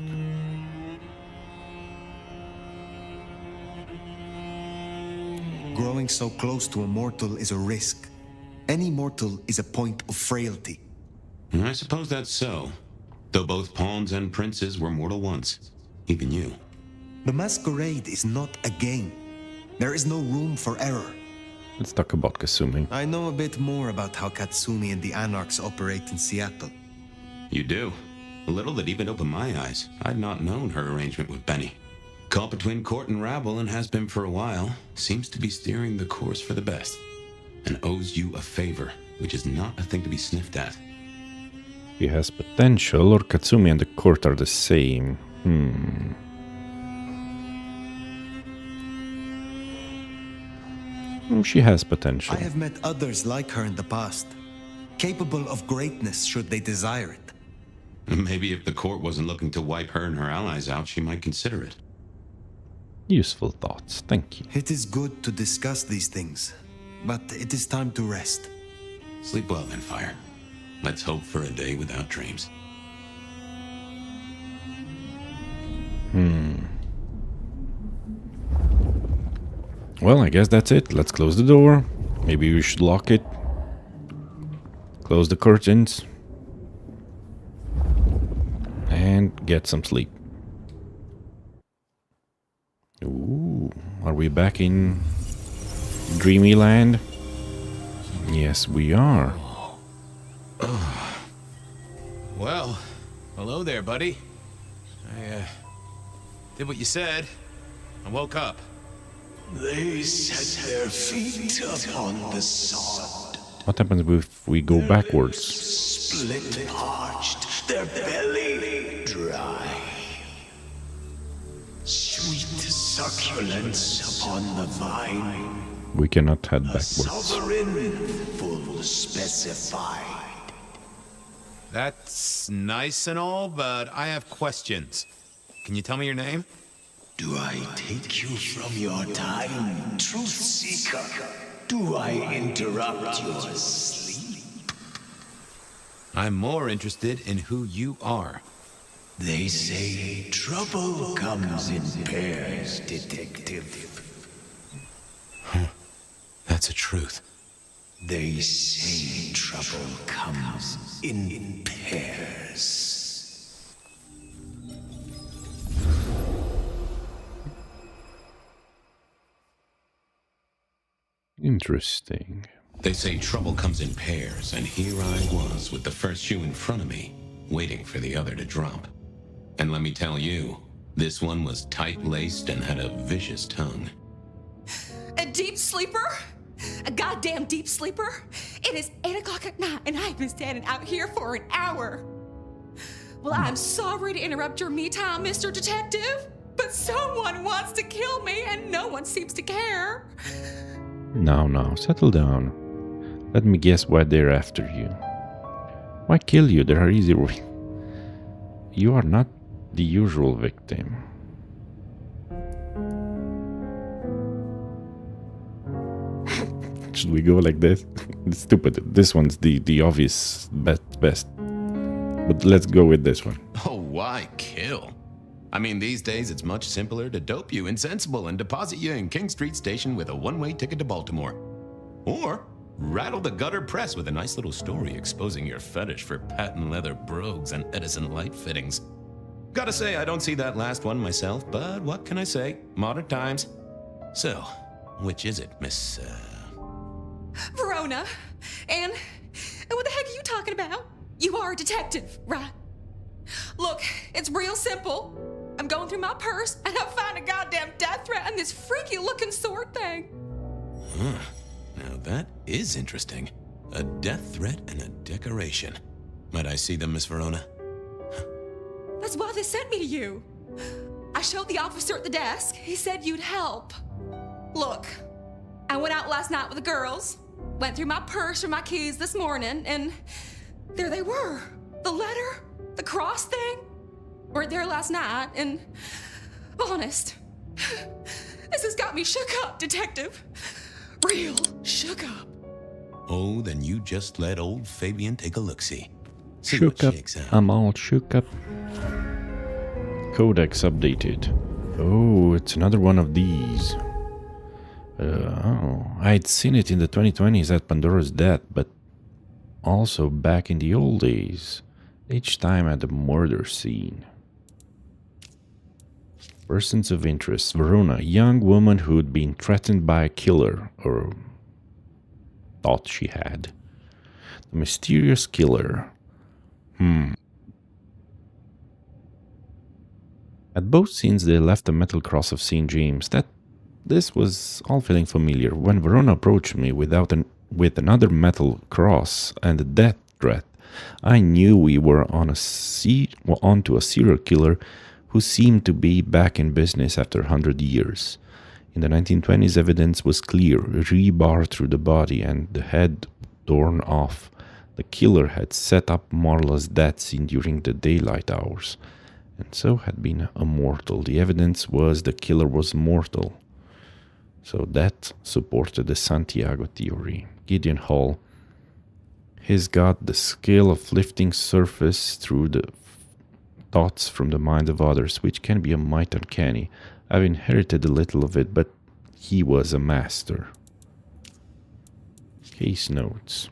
[SPEAKER 8] Growing so close to a mortal is a risk. Any mortal is a point of frailty.
[SPEAKER 5] I suppose that's so. Though both pawns and princes were mortal once. Even you.
[SPEAKER 8] The Masquerade is not a game. There is no room for error.
[SPEAKER 1] Let's talk about Kasumi.
[SPEAKER 8] I know a bit more about how Katsumi and the Anarchs operate in Seattle.
[SPEAKER 5] You do. A little that even opened my eyes. I'd not known her arrangement with Benny. Caught between court and rabble and has been for a while. Seems to be steering the course for the best. And owes you a favor, which is not a thing to be sniffed at.
[SPEAKER 1] She has potential, or Katsumi and the court are the same. She has potential.
[SPEAKER 8] I have met others like her in the past. Capable of greatness should they desire it.
[SPEAKER 5] Maybe if the court wasn't looking to wipe her and her allies out, she might consider it.
[SPEAKER 1] Useful thoughts, thank you.
[SPEAKER 8] It is good to discuss these things, but it is time to rest.
[SPEAKER 5] Sleep well then, Fire. Let's hope for a day without dreams.
[SPEAKER 1] Well, I guess that's it. Let's close the door. Maybe we should lock it. Close the curtains. And get some sleep. Ooh, are we back in Dreamy Land? Yes, we are.
[SPEAKER 6] Well, hello there, buddy. I did what you said. I woke up.
[SPEAKER 11] They set their feet upon the sod.
[SPEAKER 1] What happens if we go backwards?
[SPEAKER 11] Split parched, their belly dry. Sweet succulence upon the vine.
[SPEAKER 1] We cannot head
[SPEAKER 11] A
[SPEAKER 1] backwards.
[SPEAKER 11] sovereign full specified.
[SPEAKER 6] That's nice and all, but I have questions. Can you tell me your name?
[SPEAKER 11] Do I take you from your time, truth seeker? Do I interrupt your sleep?
[SPEAKER 6] I'm more interested in who you are.
[SPEAKER 11] They say trouble comes in pairs, detective.
[SPEAKER 6] That's a truth.
[SPEAKER 11] They say trouble comes in pairs.
[SPEAKER 1] Interesting.
[SPEAKER 5] They say trouble comes in pairs, and here I was with the first shoe in front of me, waiting for the other to drop. And let me tell you, this one was tight-laced and had a vicious tongue.
[SPEAKER 7] A deep sleeper? A goddamn deep sleeper? It is 8 o'clock at night and I've been standing out here for an hour. Well, I'm sorry to interrupt your me time, Mr. Detective, but someone wants to kill me and no one seems to care.
[SPEAKER 1] Now, settle down. Let me guess why they're after you. Why kill you? There are easy ways. You are not the usual victim. Should we go like this? It's stupid. This one's the obvious best. But let's go with this one.
[SPEAKER 6] Oh, why kill? I mean, these days it's much simpler to dope you insensible and deposit you in King Street Station with a one-way ticket to Baltimore. Or rattle the gutter press with a nice little story exposing your fetish for patent leather brogues and Edison light fittings. Gotta say, I don't see that last one myself, but what can I say? Modern times. So, which is it, Miss,
[SPEAKER 7] Verona. And what the heck are you talking about? You are a detective, right? Look, it's real simple. I'm going through my purse and I find a goddamn death threat and this freaky looking sword thing.
[SPEAKER 6] Huh. Now that is interesting. A death threat and a decoration. Might I see them, Miss Verona?
[SPEAKER 7] That's why they sent me to you. I showed the officer at the desk. He said you'd help. Look, I went out last night with the girls, went through my purse for my keys this morning, and there they were. The letter, the cross thing, weren't there last night, and honest, this has got me shook up, Detective. Real shook up.
[SPEAKER 6] Oh, then you just let old Fabian take a look-see. See
[SPEAKER 1] Shook
[SPEAKER 6] what
[SPEAKER 1] up.
[SPEAKER 6] shakes out.
[SPEAKER 1] I'm all shook up. Codex updated. Oh, it's another one of these. I'd seen it in the 2020s at Pandora's death, but also back in the old days. Each time at the murder scene. Persons of interest. Verona, a young woman who'd been threatened by a killer, or thought she had. The mysterious killer. At both scenes they left the metal cross of St. James. This was all feeling familiar. When Verona approached me with another metal cross and a death threat, I knew we were onto a serial killer who seemed to be back in business after 100 years. In the 1920s, evidence was clear, rebar through the body and the head torn off. The killer had set up Marla's death scene during the daylight hours, and so had been a mortal. The evidence was the killer was mortal. So that supported the Santiago theory. Gideon Hall, he's got the skill of lifting surface through the thoughts from the mind of others, which can be a mite uncanny. I've inherited a little of it, but he was a master. Case notes.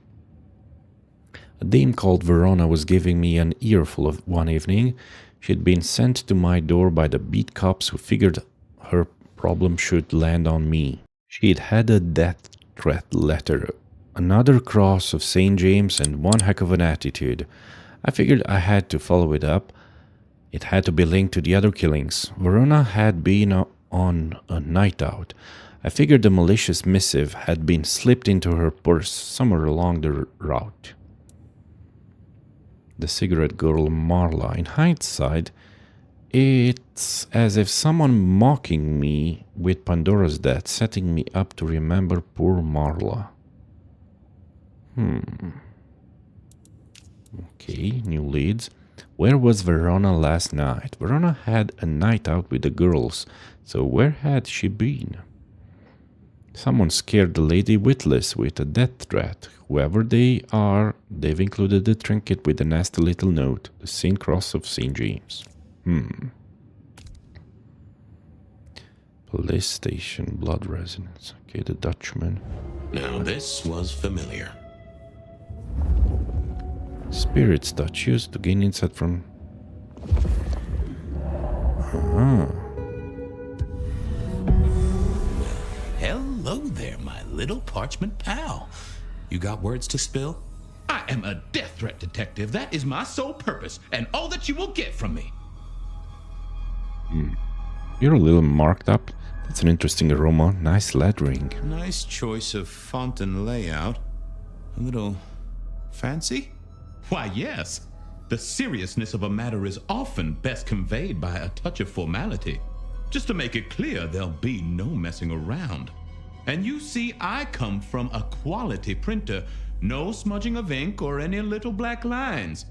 [SPEAKER 1] A dame called Verona was giving me an earful of one evening. She had been sent to my door by the beat cops who figured her problem should land on me. She had had a death threat letter, another cross of St. James, and one heck of an attitude. I figured I had to follow it up. It had to be linked to the other killings. Verona had been on a night out. I figured the malicious missive had been slipped into her purse somewhere along the route. The cigarette girl Marla. In hindsight, it's as if someone mocking me with Pandora's death, setting me up to remember poor Marla. Okay, new leads. Where was Verona last night? Verona had a night out with the girls, so where had she been? Someone scared the lady witless with a death threat. Whoever they are, they've included the trinket with a nasty little note, the Saint Cross of St. James. Police station, blood resonance. Okay, the Dutchman.
[SPEAKER 6] Now this was familiar.
[SPEAKER 1] Spirits touch used to gain insight from...
[SPEAKER 6] Hello there, my little parchment pal. You got words to spill?
[SPEAKER 5] I am a death threat detective. That is my sole purpose, and all that you will get from me.
[SPEAKER 1] You're a little marked up. That's an interesting aroma. Nice lettering.
[SPEAKER 6] Nice choice of font and layout. A little fancy?
[SPEAKER 5] Why, yes. The seriousness of a matter is often best conveyed by a touch of formality. Just to make it clear, there'll be no messing around. And you see, I come from a quality printer. No smudging of ink or any little black lines.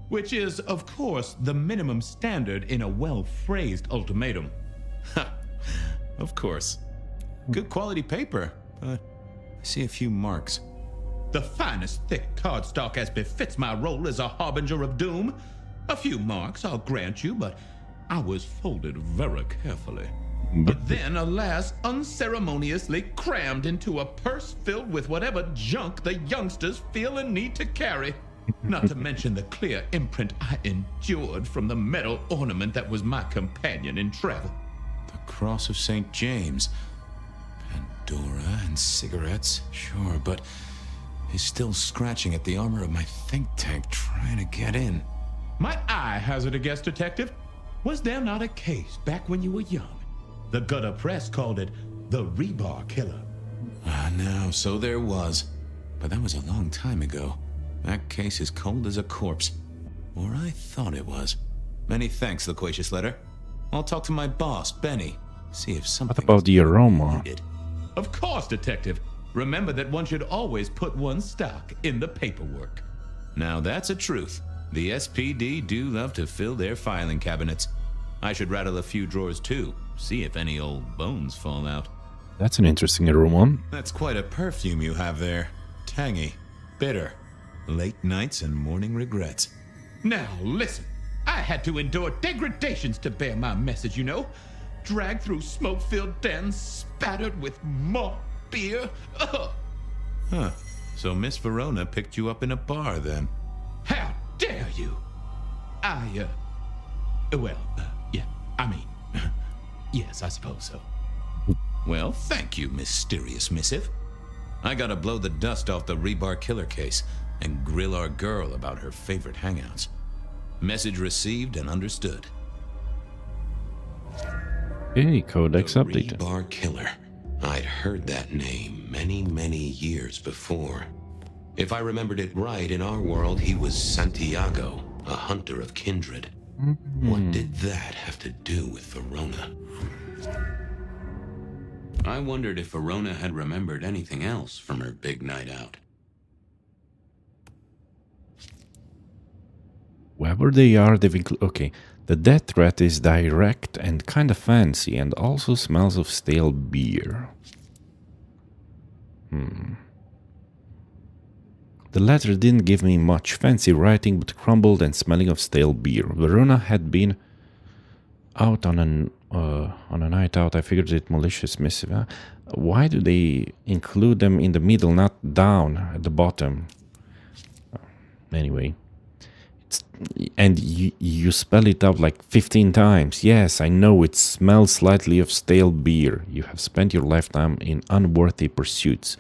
[SPEAKER 5] Which is, of course, the minimum standard in a well-phrased ultimatum.
[SPEAKER 6] Ha! Of course. Good quality paper, but I see a few marks.
[SPEAKER 5] The finest thick cardstock as befits my role as a harbinger of doom. A few marks, I'll grant you, but I was folded very carefully. But then, alas, unceremoniously crammed into a purse filled with whatever junk the youngsters feel a need to carry. Not to mention the clear imprint I endured from the metal ornament that was my companion in travel.
[SPEAKER 6] The Cross of St. James. Pandora and cigarettes, sure, but he's still scratching at the armor of my think tank trying to get in.
[SPEAKER 5] Might I hazard a guess, detective? Was there not a case back when you were young? The gutter press called it the rebar killer.
[SPEAKER 6] No, so there was. But that was a long time ago. That case is cold as a corpse. Or I thought it was. Many thanks, loquacious letter. I'll talk to my boss, Benny. See if something.
[SPEAKER 1] What about the aroma?
[SPEAKER 5] Of course, Detective. Remember that one should always put one's stock in the paperwork.
[SPEAKER 6] Now that's a truth. The SPD do love to fill their filing cabinets. I should rattle a few drawers too, see if any old bones fall out.
[SPEAKER 1] That's an interesting aroma.
[SPEAKER 6] That's quite a perfume you have there. Tangy, bitter, late nights and morning regrets.
[SPEAKER 5] Now, listen. I had to endure degradations to bear my message, you know. Dragged through smoke-filled dens, spattered with malt beer. Ugh.
[SPEAKER 6] Huh. So Miss Verona picked you up in a bar then?
[SPEAKER 5] How dare you? Yeah, I mean, yes, I suppose so.
[SPEAKER 6] Well, thank you, mysterious missive. I gotta blow the dust off the rebar killer case and grill our girl about her favorite hangouts. Message received and understood.
[SPEAKER 1] Okay, codex
[SPEAKER 5] The
[SPEAKER 1] updated.
[SPEAKER 5] Rebar Killer. I'd heard that name many, many years before. If I remembered it right, in our world, he was Santiago, a hunter of kindred. What did that have to do with Verona? I wondered if Verona had remembered anything else from her big night out.
[SPEAKER 1] Wherever they are, they've included... Okay, the death threat is direct and kind of fancy and also smells of stale beer. The letter didn't give me much fancy writing, but crumbled and smelling of stale beer. Verona had been out on a night out. I figured it malicious missive. Huh? Why do they include them in the middle, not down at the bottom? Anyway. And you spell it out like 15 times. Yes, I know it smells slightly of stale beer. You have spent your lifetime in unworthy pursuits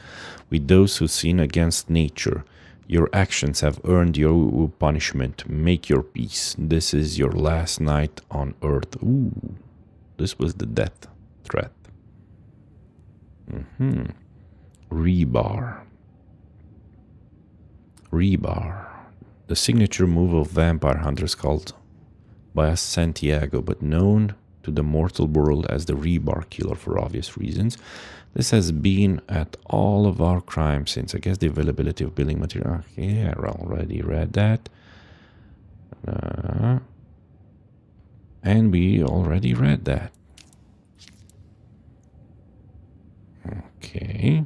[SPEAKER 1] with those who sin against nature. Your actions have earned your punishment. Make your peace. This is your last night on earth. Ooh, this was the death threat. Rebar. The signature move of vampire hunters called by us Santiago, but known to the mortal world as the Rebar Killer for obvious reasons. This has been at all of our crimes since, I guess, the availability of building material. Okay, I already read that. And we already read that. Okay.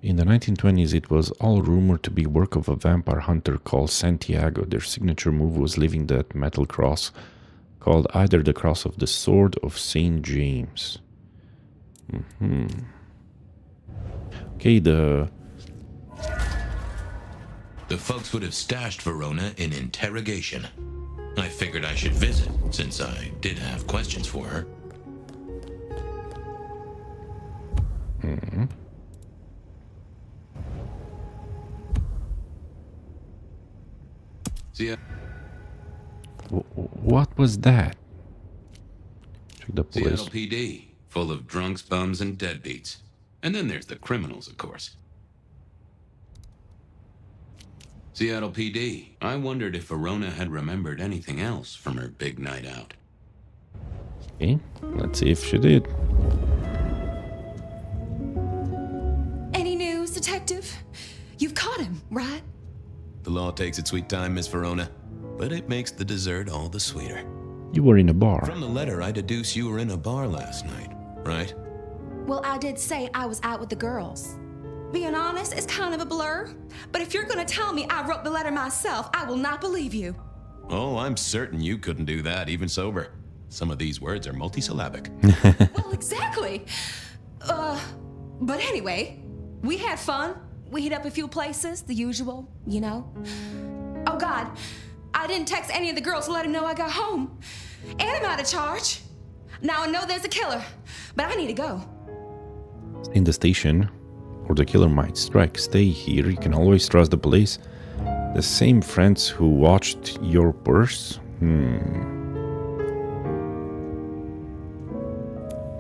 [SPEAKER 1] In the 1920s, it was all rumored to be work of a vampire hunter called Santiago. Their signature move was leaving that metal cross called either the Cross of the Sword of St. James. Okay, the
[SPEAKER 6] folks would have stashed Verona in interrogation. I figured I should visit, since I did have questions for her.
[SPEAKER 5] See ya.
[SPEAKER 1] What was that? Check the police.
[SPEAKER 5] Seattle PD, full of drunks, bums, and deadbeats. And then there's the criminals, of course. Seattle PD. I wondered if Verona had remembered anything else from her big night out.
[SPEAKER 1] Okay, let's see if she did.
[SPEAKER 7] Any news, Detective? You've caught him, right?
[SPEAKER 6] The law takes its sweet time, Miss Verona, but it makes the dessert all the sweeter.
[SPEAKER 1] You were in a bar.
[SPEAKER 6] From the letter, I deduce you were in a bar last night, right?
[SPEAKER 7] Well, I did say I was out with the girls. Being honest, it's kind of a blur. But if you're gonna tell me I wrote the letter myself, I will not believe you.
[SPEAKER 6] Oh, I'm certain you couldn't do that, even sober. Some of these words are multisyllabic.
[SPEAKER 7] Well, exactly. But anyway, we had fun. We hit up a few places, the usual, you know. Oh God, I didn't text any of the girls to let them know I got home. And I'm out of charge. Now I know there's a killer, but I need to go.
[SPEAKER 1] In the station, or the killer might strike. Stay here, you can always trust the police. The same friends who watched your purse?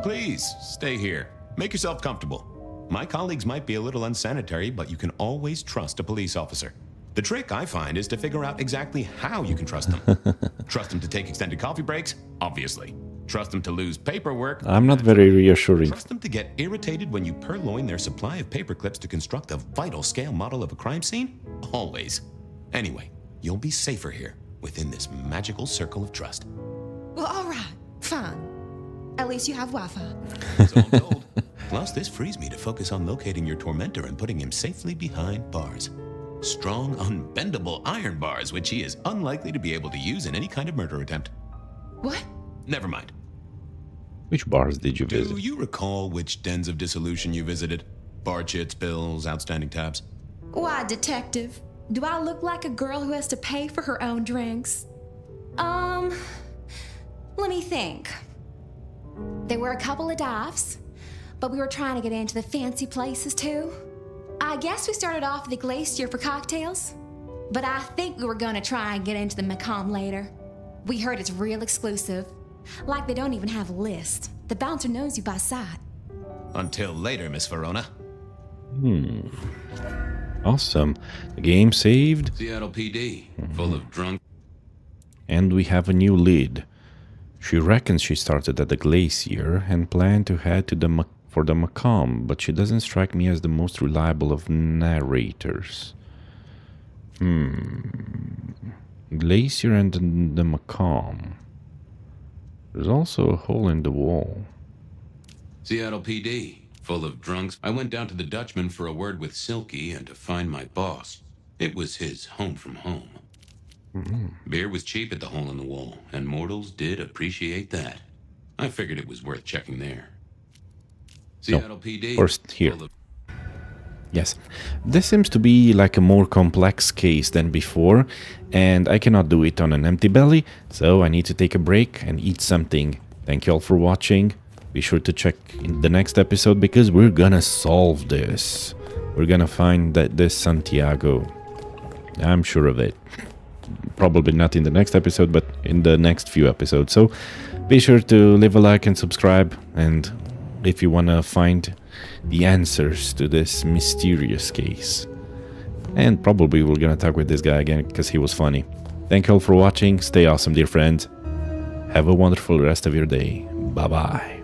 [SPEAKER 6] Please, stay here. Make yourself comfortable. My colleagues might be a little unsanitary, but you can always trust a police officer. The trick, I find, is to figure out exactly how you can trust them. Trust them to take extended coffee breaks? Obviously. Trust them to lose paperwork?
[SPEAKER 1] I'm not very reassuring.
[SPEAKER 6] Trust them to get irritated when you purloin their supply of paper clips to construct a vital scale model of a crime scene? Always. Anyway, you'll be safer here, within this magical circle of trust.
[SPEAKER 7] Well, all right, fine. At least you have Wi-Fi.
[SPEAKER 6] So I'm told. Plus, this frees me to focus on locating your tormentor and putting him safely behind bars. Strong, unbendable iron bars, which he is unlikely to be able to use in any kind of murder attempt.
[SPEAKER 7] What?
[SPEAKER 6] Never mind.
[SPEAKER 1] Which bars did you
[SPEAKER 6] Do
[SPEAKER 1] visit?
[SPEAKER 6] you recall which dens of dissolution you visited? Bar chits, bills, outstanding tabs?
[SPEAKER 7] Why, detective? Do I look like a girl who has to pay for her own drinks? Let me think. There were a couple of dives, but we were trying to get into the fancy places too. I guess we started off at the Glacier for cocktails, but I think we were gonna try and get into the Macomb later. We heard it's real exclusive. Like they don't even have a list. The bouncer knows you by sight.
[SPEAKER 6] Until later, Miss Verona.
[SPEAKER 1] Awesome. The game saved.
[SPEAKER 5] Seattle PD, full of drunk.
[SPEAKER 1] And we have a new lead. She reckons she started at the Glacier and planned to head to the for the Macomb, but she doesn't strike me as the most reliable of narrators. Glacier and the Macomb. There's also a hole in the wall.
[SPEAKER 5] Seattle PD, full of drunks. I went down to the Dutchman for a word with Silky and to find my boss. It was his home from home. Beer was cheap at the hole in the wall, and mortals did appreciate that. I figured it was worth checking there. Seattle PD.
[SPEAKER 1] First here. Yes, this seems to be like a more complex case than before, and I cannot do it on an empty belly, so I need to take a break and eat something. Thank you all for watching. Be sure to check in the next episode because we're gonna solve this. We're gonna find this Santiago. I'm sure of it. Probably not in the next episode, but in the next few episodes. So be sure to leave a like and subscribe, and if you want to find the answers to this mysterious case. And probably we're gonna talk with this guy again because he was funny. Thank you all for watching. Stay awesome, dear friends. Have a wonderful rest of your day. Bye bye.